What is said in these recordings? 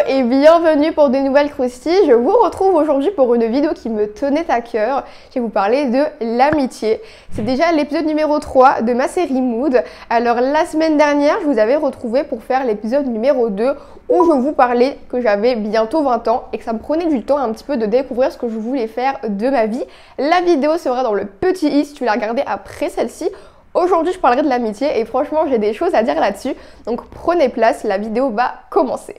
et bienvenue pour de nouvelles croustilles. Je vous retrouve aujourd'hui pour une vidéo qui me tenait à cœur. Je vais vous parler de l'amitié. C'est déjà l'épisode numéro 3 de ma série Mood. Alors la semaine dernière, je vous avais retrouvé pour faire l'épisode numéro 2 où je vous parlais que j'avais bientôt 20 ans et que ça me prenait du temps un petit peu de découvrir ce que je voulais faire de ma vie. La vidéo sera dans le petit i si tu l'as regardée après celle-ci. Aujourd'hui, je parlerai de l'amitié et franchement, j'ai des choses à dire là-dessus. Donc prenez place, la vidéo va commencer.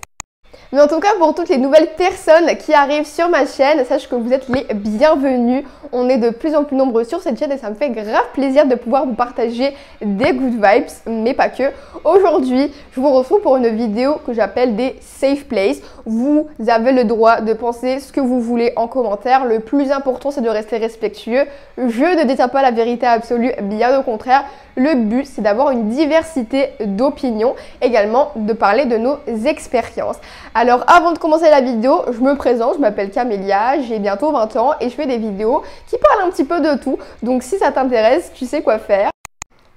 Mais en tout cas, pour toutes les nouvelles personnes qui arrivent sur ma chaîne, sache que vous êtes les bienvenus. On est de plus en plus nombreux sur cette chaîne et ça me fait grave plaisir de pouvoir vous partager des good vibes, mais pas que. Aujourd'hui, je vous retrouve pour une vidéo que j'appelle des safe places. Vous avez le droit de penser ce que vous voulez en commentaire. Le plus important, c'est de rester respectueux. Je ne détiens pas la vérité absolue, bien au contraire. Le but, c'est d'avoir une diversité d'opinions, également de parler de nos expériences. Alors avant de commencer la vidéo, je me présente, je m'appelle Camélia, j'ai bientôt 20 ans et je fais des vidéos qui parlent un petit peu de tout. Donc si ça t'intéresse, tu sais quoi faire.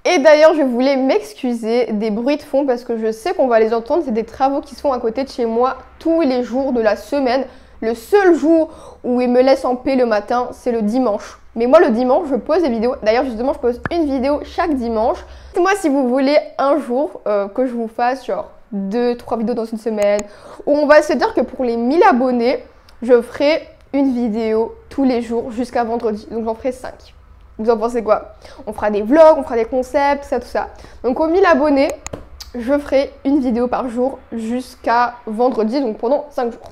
Et d'ailleurs, je voulais m'excuser des bruits de fond parce que je sais qu'on va les entendre. C'est des travaux qui se font à côté de chez moi tous les jours de la semaine. Le seul jour où ils me laissent en paix le matin, c'est le dimanche. Mais moi, le dimanche, je pose des vidéos. D'ailleurs, justement, je pose une vidéo chaque dimanche. Moi, si vous voulez un jour que je vous fasse genre 2-3 vidéos dans une semaine, où on va se dire que pour les 1000 abonnés, je ferai une vidéo tous les jours jusqu'à vendredi. Donc, j'en ferai 5. Vous en pensez quoi? On fera des vlogs, on fera des concepts, tout ça. Donc, aux 1000 abonnés, je ferai une vidéo par jour jusqu'à vendredi, donc pendant 5 jours.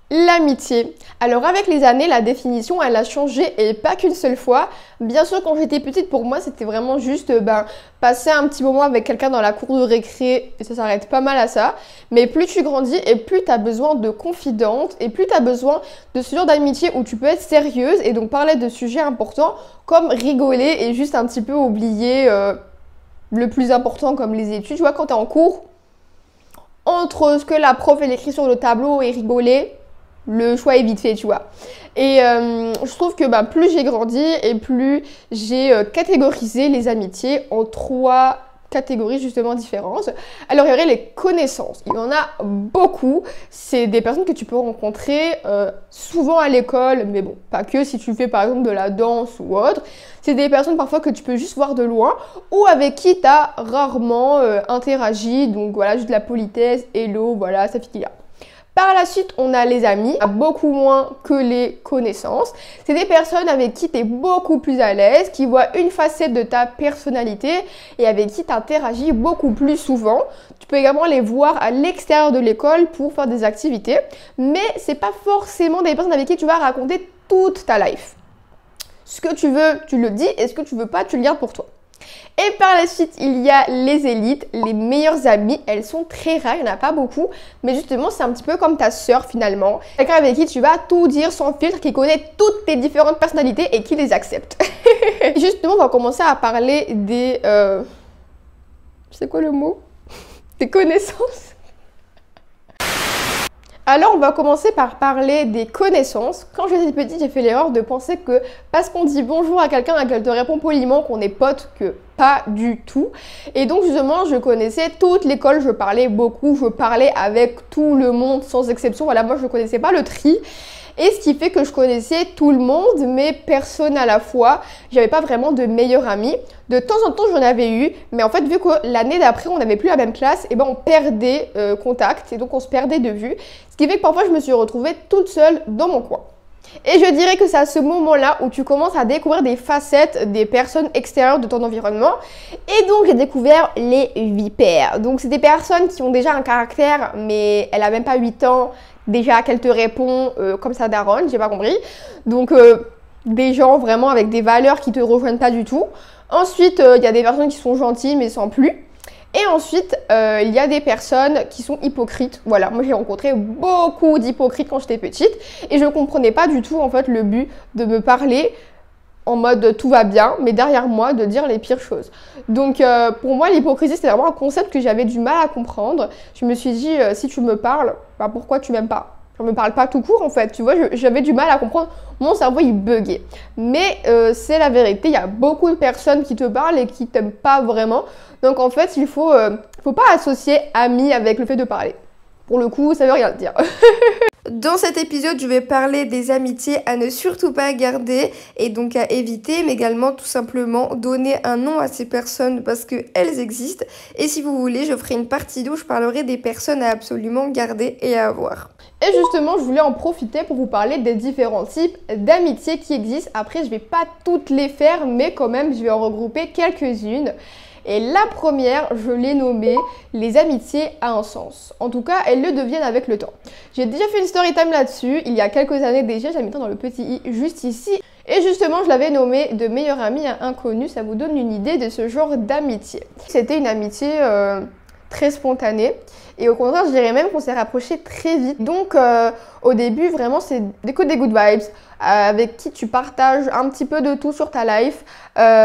L'amitié. Alors avec les années, la définition, elle a changé et pas qu'une seule fois. Bien sûr, quand j'étais petite, pour moi, c'était vraiment juste passer un petit moment avec quelqu'un dans la cour de récré et ça s'arrête pas mal à ça. Mais plus tu grandis et plus tu as besoin de confidentes et plus tu as besoin de ce genre d'amitié où tu peux être sérieuse et donc parler de sujets importants comme rigoler et juste un petit peu oublier le plus important comme les études. Tu vois, quand tu es en cours, entre ce que la prof elle écrit sur le tableau et rigoler, le choix est vite fait, tu vois. Et je trouve que plus j'ai grandi et plus j'ai catégorisé les amitiés en 3 catégories justement différentes. Alors il y aurait les connaissances. Il y en a beaucoup. C'est des personnes que tu peux rencontrer souvent à l'école, mais bon, pas que si tu fais par exemple de la danse ou autre. C'est des personnes parfois que tu peux juste voir de loin ou avec qui tu as rarement interagi. Donc voilà, juste de la politesse, hello, voilà, ça fait là. Par la suite, on a les amis, beaucoup moins que les connaissances. C'est des personnes avec qui tu es beaucoup plus à l'aise, qui voient une facette de ta personnalité et avec qui tu interagis beaucoup plus souvent. Tu peux également les voir à l'extérieur de l'école pour faire des activités, mais c'est pas forcément des personnes avec qui tu vas raconter toute ta life. Ce que tu veux, tu le dis, et ce que tu veux pas, tu le gardes pour toi. Et par la suite, il y a les élites, les meilleures amies. Elles sont très rares, il n'y en a pas beaucoup. Mais justement, c'est un petit peu comme ta sœur finalement. Quelqu'un avec qui tu vas tout dire sans filtre, qui connaît toutes tes différentes personnalités et qui les accepte. Justement, on va commencer à parler des... C'est quoi le mot? Des connaissances. Alors, on va commencer par parler des connaissances. Quand j'étais petite, j'ai fait l'erreur de penser que parce qu'on dit bonjour à quelqu'un et qu'elle te répond poliment qu'on est potes, que pas du tout. Et donc, justement, je connaissais toute l'école, je parlais beaucoup, je parlais avec tout le monde sans exception. Voilà, moi, je ne connaissais pas le tri. Et ce qui fait que je connaissais tout le monde, mais personne à la fois. J'avais pas vraiment de meilleurs amis. De temps en temps, j'en avais eu. Mais en fait, vu que l'année d'après, on n'avait plus la même classe, et on perdait contact. Et donc, on se perdait de vue. Ce qui fait que parfois, je me suis retrouvée toute seule dans mon coin. Et je dirais que c'est à ce moment-là où tu commences à découvrir des facettes des personnes extérieures de ton environnement. Et donc, j'ai découvert les vipères. Donc, c'est des personnes qui ont déjà un caractère, mais elle a même pas 8 ans. Déjà qu'elle te répond comme ça daronne, j'ai pas compris. Donc des gens vraiment avec des valeurs qui te rejoignent pas du tout. Ensuite, il y a des personnes qui sont gentilles mais sans plus. Et ensuite, il y a des personnes qui sont hypocrites. Voilà, moi j'ai rencontré beaucoup d'hypocrites quand j'étais petite. Et je ne comprenais pas du tout en fait le but de me parler en mode tout va bien, mais derrière moi de dire les pires choses. Donc pour moi l'hypocrisie c'était vraiment un concept que j'avais du mal à comprendre. Je me suis dit si tu me parles, pourquoi tu m'aimes pas? Je me parle pas tout court en fait, tu vois, j'avais du mal à comprendre, mon cerveau il buguait. Mais c'est la vérité, il y a beaucoup de personnes qui te parlent et qui t'aiment pas vraiment. Donc en fait il faut pas associer ami avec le fait de parler. Pour le coup, ça veut rien dire. Dans cet épisode, je vais parler des amitiés à ne surtout pas garder et donc à éviter, mais également tout simplement donner un nom à ces personnes parce qu'elles existent. Et si vous voulez, je ferai une partie 2 où je parlerai des personnes à absolument garder et à avoir. Et justement, je voulais en profiter pour vous parler des différents types d'amitiés qui existent. Après, je vais pas toutes les faire, mais quand même, je vais en regrouper quelques-unes. Et la première, je l'ai nommée les amitiés à un sens. En tout cas, elles le deviennent avec le temps. J'ai déjà fait une story time là-dessus, il y a quelques années déjà, j'ai mis dans le petit i juste ici. Et justement, je l'avais nommé de meilleur ami à inconnu, ça vous donne une idée de ce genre d'amitié. C'était une amitié très spontanée. Et au contraire, je dirais même qu'on s'est rapprochés très vite. Donc, au début, vraiment, c'est que des good vibes, avec qui tu partages un petit peu de tout sur ta life,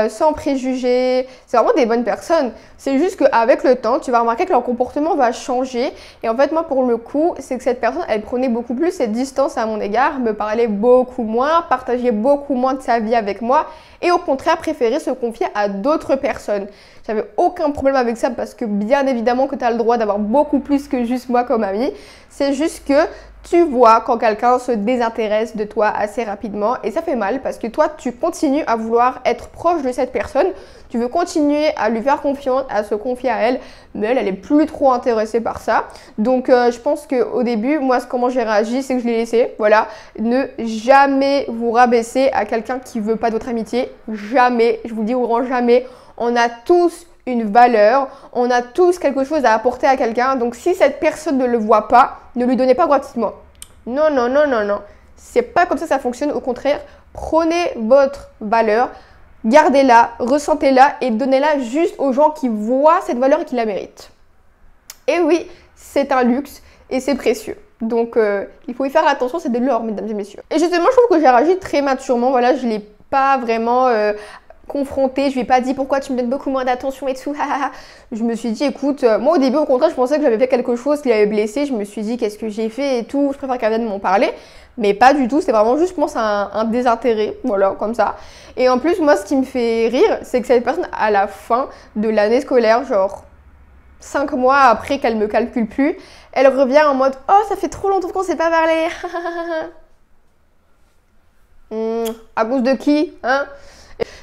sans préjugés. C'est vraiment des bonnes personnes. C'est juste qu'avec le temps, tu vas remarquer que leur comportement va changer. Et en fait, moi, pour le coup, c'est que cette personne, elle prenait beaucoup plus cette distance à mon égard, me parlait beaucoup moins, partageait beaucoup moins de sa vie avec moi, et au contraire, préférait se confier à d'autres personnes. J'avais aucun problème avec ça parce que bien évidemment que tu as le droit d'avoir beaucoup plus que juste moi comme ami. C'est juste que tu vois quand quelqu'un se désintéresse de toi assez rapidement et ça fait mal parce que toi, tu continues à vouloir être proche de cette personne. Tu veux continuer à lui faire confiance, à se confier à elle, mais elle est plus trop intéressée par ça. Donc, je pense qu'au début, moi, comment j'ai réagi, c'est que je l'ai laissé. Voilà, ne jamais vous rabaisser à quelqu'un qui veut pas de votre amitié. Jamais, je vous le dis au grand jamais. On a tous une valeur, on a tous quelque chose à apporter à quelqu'un. Donc, si cette personne ne le voit pas, ne lui donnez pas gratuitement. Non, non, non, non, non. C'est pas comme ça fonctionne. Au contraire, prenez votre valeur, gardez-la, ressentez-la et donnez-la juste aux gens qui voient cette valeur et qui la méritent. Et oui, c'est un luxe et c'est précieux. Donc, il faut y faire attention, c'est de l'or, mesdames et messieurs. Et justement, je trouve que j'ai réagi très maturement. Voilà, je ne l'ai pas vraiment confrontée. Je lui ai pas dit pourquoi tu me donnes beaucoup moins d'attention et tout. Je me suis dit, écoute, moi au début, au contraire, je pensais que j'avais fait quelque chose qui l'avait blessé. Je me suis dit, qu'est-ce que j'ai fait et tout. Je préfère qu'elle vienne m'en parler. Mais pas du tout. C'est vraiment juste, je pense, un désintérêt. Voilà, comme ça. Et en plus, moi, ce qui me fait rire, c'est que cette personne, à la fin de l'année scolaire, genre 5 mois après qu'elle me calcule plus, elle revient en mode, oh, ça fait trop longtemps qu'on s'est pas parlé. À cause de qui, hein?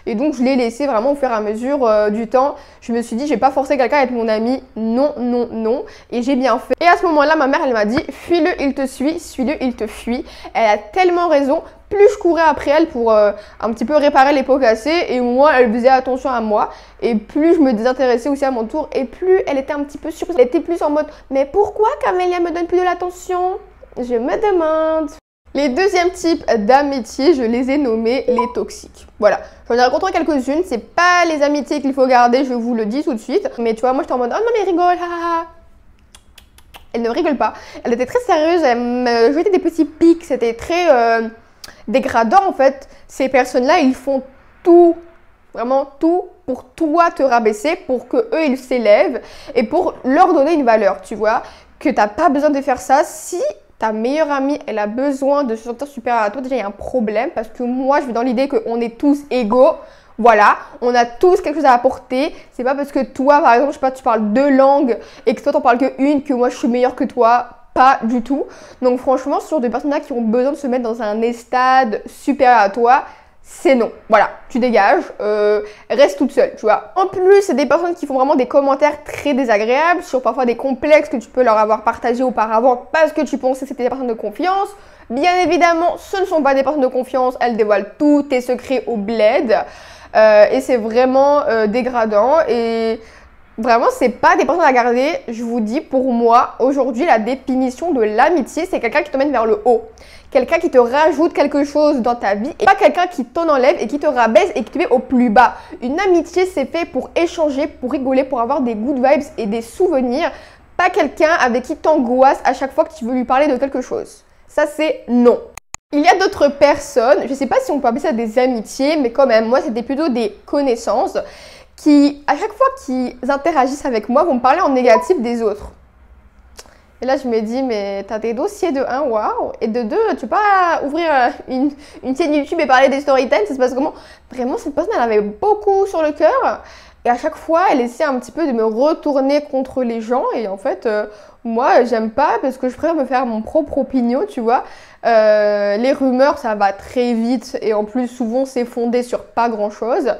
Et donc, je l'ai laissé vraiment au fur et à mesure du temps. Je me suis dit, je vais pas forcer quelqu'un à être mon ami. Non, non, non. Et j'ai bien fait. Et à ce moment-là, ma mère, elle m'a dit, fuis-le, il te suit. Suis-le, il te fuit. Elle a tellement raison. Plus je courais après elle pour un petit peu réparer les pots cassés. Et moins elle faisait attention à moi. Et plus je me désintéressais aussi à mon tour. Et plus elle était un petit peu surprise. Elle était plus en mode, mais pourquoi Camélia me donne plus de l'attention? Je me demande. Les deuxièmes types d'amitié, je les ai nommés les toxiques. Voilà, j'en ai rencontré quelques-unes, c'est pas les amitiés qu'il faut garder, je vous le dis tout de suite. Mais tu vois, moi j'étais en mode, oh non mais rigole, haha. Elle ne rigole pas, elle était très sérieuse, elle me jetait des petits pics, c'était très dégradant en fait. Ces personnes-là, ils font tout, vraiment tout pour toi te rabaisser, pour que eux ils s'élèvent et pour leur donner une valeur, tu vois. Que t'as pas besoin de faire ça si ta meilleure amie, elle a besoin de se sentir supérieure à toi. Déjà, il y a un problème parce que moi, je vais dans l'idée qu'on est tous égaux. Voilà, on a tous quelque chose à apporter. C'est pas parce que toi, par exemple, je sais pas, tu parles 2 langues et que toi, t'en parles qu'une, que moi, je suis meilleure que toi. Pas du tout. Donc, franchement, sur des personnes-là qui ont besoin de se mettre dans un stade supérieur à toi, c'est non. Voilà, tu dégages, reste toute seule, tu vois. En plus, c'est des personnes qui font vraiment des commentaires très désagréables sur parfois des complexes que tu peux leur avoir partagés auparavant parce que tu pensais que c'était des personnes de confiance. Bien évidemment, ce ne sont pas des personnes de confiance, elles dévoilent tous tes secrets au bled. Et c'est vraiment dégradant et vraiment, c'est pas des personnes à garder. Je vous dis, pour moi, aujourd'hui, la définition de l'amitié, c'est quelqu'un qui te mène vers le haut. Quelqu'un qui te rajoute quelque chose dans ta vie et pas quelqu'un qui t'en enlève et qui te rabaisse et qui te met au plus bas. Une amitié, c'est fait pour échanger, pour rigoler, pour avoir des good vibes et des souvenirs. Pas quelqu'un avec qui t'angoisse à chaque fois que tu veux lui parler de quelque chose. Ça, c'est non. Il y a d'autres personnes, je sais pas si on peut appeler ça des amitiés, mais quand même, moi, c'était plutôt des connaissances qui, à chaque fois qu'ils interagissent avec moi, vont me parler en négatif des autres. Et là, je me dis, mais t'as des dossiers de 1, waouh, et de 2, tu peux pas ouvrir une chaîne YouTube et parler des story time, ça se passe comment? Vraiment, cette personne, elle avait beaucoup sur le cœur. Et à chaque fois, elle essaie un petit peu de me retourner contre les gens. Et en fait, moi, j'aime pas parce que je préfère me faire mon propre opinion, tu vois. Les rumeurs, ça va très vite. Et en plus, souvent, c'est fondé sur pas grand-chose.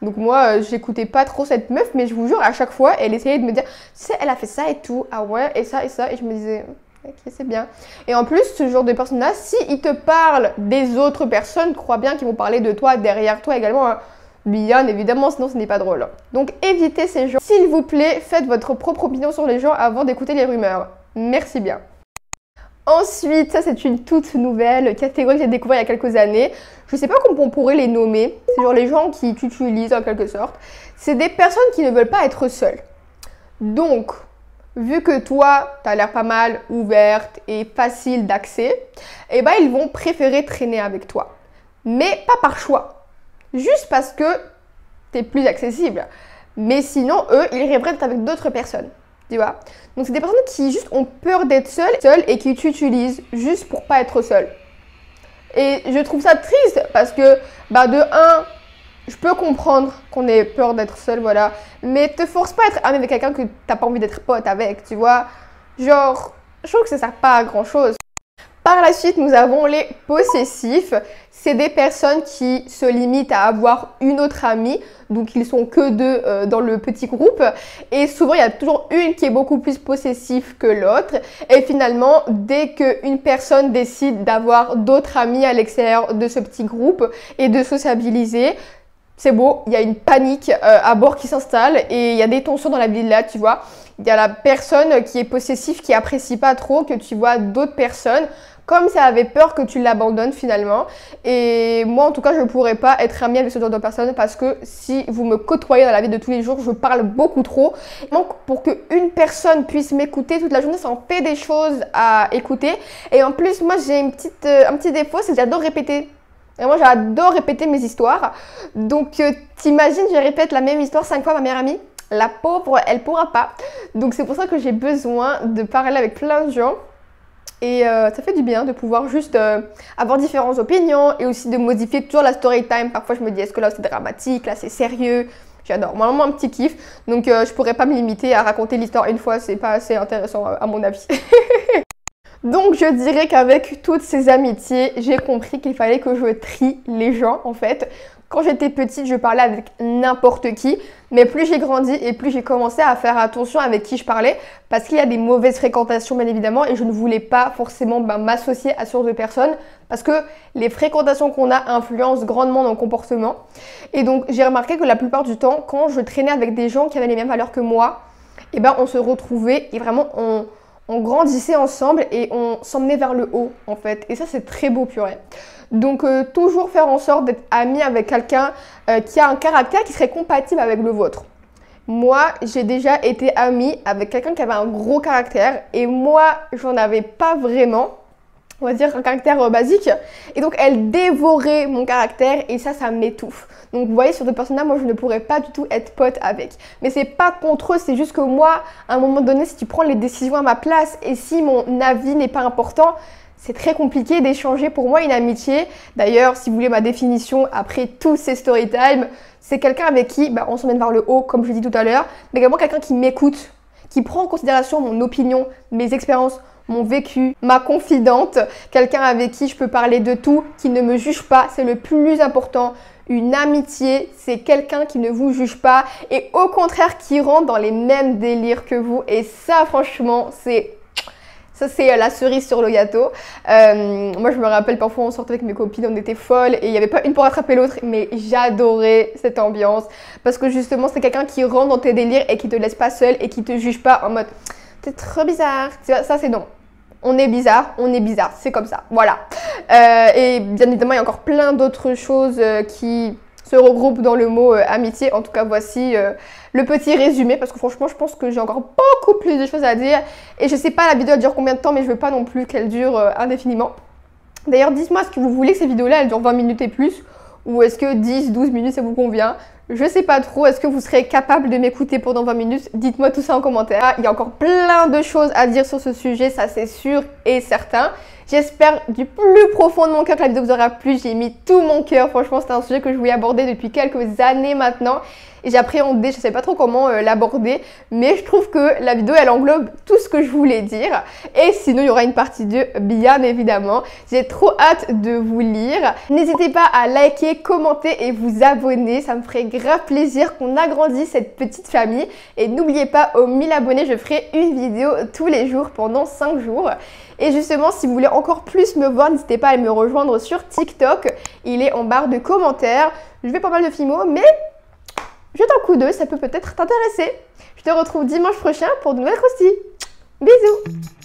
Donc moi, j'écoutais pas trop cette meuf. Mais je vous jure, à chaque fois, elle essayait de me dire, tu sais, elle a fait ça et tout. Ah ouais, et ça et ça. Et je me disais... Ok, c'est bien. Et en plus, ce genre de personnes-là, s'ils te parlent des autres personnes, crois bien qu'ils vont parler de toi derrière toi également. Hein. Bien évidemment, sinon ce n'est pas drôle. Donc évitez ces gens. S'il vous plaît, faites votre propre opinion sur les gens avant d'écouter les rumeurs. Merci bien. Ensuite, ça c'est une toute nouvelle catégorie que j'ai découvert il y a quelques années. Je ne sais pas comment on pourrait les nommer. C'est genre les gens qui t'utilisent en quelque sorte. C'est des personnes qui ne veulent pas être seules. Donc... vu que toi, tu as l'air pas mal ouverte et facile d'accès, eh ben, ils vont préférer traîner avec toi. Mais pas par choix. Juste parce que tu es plus accessible. Mais sinon, eux, ils rêveraient d'être avec d'autres personnes. Tu vois? Donc, c'est des personnes qui juste ont peur d'être seules et qui t'utilisent juste pour pas être seules. Et je trouve ça triste parce que, bah, de un, je peux comprendre qu'on ait peur d'être seul, voilà. Mais te force pas à être ami avec quelqu'un que t'as pas envie d'être pote avec, tu vois. Genre, je trouve que ça sert pas à grand chose. Par la suite, nous avons les possessifs. C'est des personnes qui se limitent à avoir une autre amie. Donc, ils sont que deux dans le petit groupe. Et souvent, il y a toujours une qui est beaucoup plus possessive que l'autre. Et finalement, dès qu'une personne décide d'avoir d'autres amis à l'extérieur de ce petit groupe et de sociabiliser, c'est beau, il y a une panique à bord qui s'installe et il y a des tensions dans la villa, tu vois. Il y a la personne qui est possessive, qui apprécie pas trop que tu vois d'autres personnes, comme si elle avait peur que tu l'abandonnes finalement. Et moi, en tout cas, je ne pourrais pas être amie avec ce genre de personne parce que si vous me côtoyez dans la vie de tous les jours, je parle beaucoup trop. Donc, pour qu'une personne puisse m'écouter toute la journée, ça en fait des choses à écouter. Et en plus, moi, j'ai un petit défaut, c'est que j'adore répéter. Et moi, j'adore répéter mes histoires. Donc, t'imagines, je répète la même histoire 5 fois à ma meilleure amie. La pauvre, elle pourra pas. Donc, c'est pour ça que j'ai besoin de parler avec plein de gens. Et ça fait du bien de pouvoir juste avoir différentes opinions et aussi de modifier toujours la story time. Parfois, je me dis, est-ce que là, c'est dramatique, là, c'est sérieux? J'adore. Moi, vraiment un petit kiff. Donc, je pourrais pas me limiter à raconter l'histoire une fois. C'est pas assez intéressant à mon avis. Donc je dirais qu'avec toutes ces amitiés, j'ai compris qu'il fallait que je trie les gens en fait. Quand j'étais petite, je parlais avec n'importe qui, mais plus j'ai grandi et plus j'ai commencé à faire attention avec qui je parlais parce qu'il y a des mauvaises fréquentations bien évidemment et je ne voulais pas forcément m'associer à ce genre de personnes parce que les fréquentations qu'on a influencent grandement nos comportements. Et donc j'ai remarqué que la plupart du temps, quand je traînais avec des gens qui avaient les mêmes valeurs que moi, eh ben on se retrouvait et vraiment on grandissait ensemble et on s'emmenait vers le haut en fait. Et ça c'est très beau purée. Donc toujours faire en sorte d'être ami avec quelqu'un qui a un caractère qui serait compatible avec le vôtre. Moi j'ai déjà été amie avec quelqu'un qui avait un gros caractère et moi j'en avais pas vraiment. On va dire un caractère basique. Et donc, elle dévorait mon caractère et ça m'étouffe. Donc, vous voyez, sur deux personnes-là, moi, je ne pourrais pas du tout être pote avec. Mais c'est pas contre eux, c'est juste que moi, à un moment donné, si tu prends les décisions à ma place et si mon avis n'est pas important, c'est très compliqué d'échanger pour moi une amitié. D'ailleurs, si vous voulez ma définition après tous ces story time, c'est quelqu'un avec qui on s'emmène vers le haut, comme je l'ai dit tout à l'heure, mais également quelqu'un qui m'écoute, qui prend en considération mon opinion, mes expériences, mon vécu, ma confidente, quelqu'un avec qui je peux parler de tout, qui ne me juge pas, c'est le plus important. Une amitié, c'est quelqu'un qui ne vous juge pas et au contraire qui rentre dans les mêmes délires que vous. Et ça, franchement, c'est la cerise sur le gâteau. Moi, je me rappelle, parfois, on sortait avec mes copines, on était folles et il n'y avait pas une pour attraper l'autre, mais j'adorais cette ambiance parce que justement, c'est quelqu'un qui rentre dans tes délires et qui te laisse pas seule et qui te juge pas en mode « t'es trop bizarre ». Ça, c'est non. On est bizarre, c'est comme ça, voilà. Et bien évidemment, il y a encore plein d'autres choses qui se regroupent dans le mot amitié. En tout cas, voici le petit résumé parce que franchement, je pense que j'ai encore beaucoup plus de choses à dire. Et je sais pas la vidéo elle dure combien de temps, mais je veux pas non plus qu'elle dure indéfiniment. D'ailleurs, dites-moi, est-ce que vous voulez que ces vidéos-là, elles durent 20 minutes et plus? Ou est-ce que 10-12 minutes, ça vous convient? Je sais pas trop, est-ce que vous serez capable de m'écouter pendant 20 minutes? Dites-moi tout ça en commentaire. Il y a encore plein de choses à dire sur ce sujet, ça c'est sûr et certain. J'espère du plus profond de mon cœur que la vidéo vous aura plu. J'ai mis tout mon cœur. Franchement, c'est un sujet que je voulais aborder depuis quelques années maintenant. Et j'appréhendais, je ne sais pas trop comment l'aborder. Mais je trouve que la vidéo, elle englobe tout ce que je voulais dire. Et sinon, il y aura une partie 2, bien évidemment. J'ai trop hâte de vous lire. N'hésitez pas à liker, commenter et vous abonner. Ça me ferait grave plaisir qu'on agrandisse cette petite famille. Et n'oubliez pas, aux 1000 abonnés, je ferai une vidéo tous les jours pendant 5 jours. Et justement, si vous voulez encore plus me voir, n'hésitez pas à me rejoindre sur TikTok. Il est en barre de commentaires. Je fais pas mal de filmos, mais jette un coup d'œil, ça peut peut-être t'intéresser. Je te retrouve dimanche prochain pour de nouvelles croustilles. Bisous!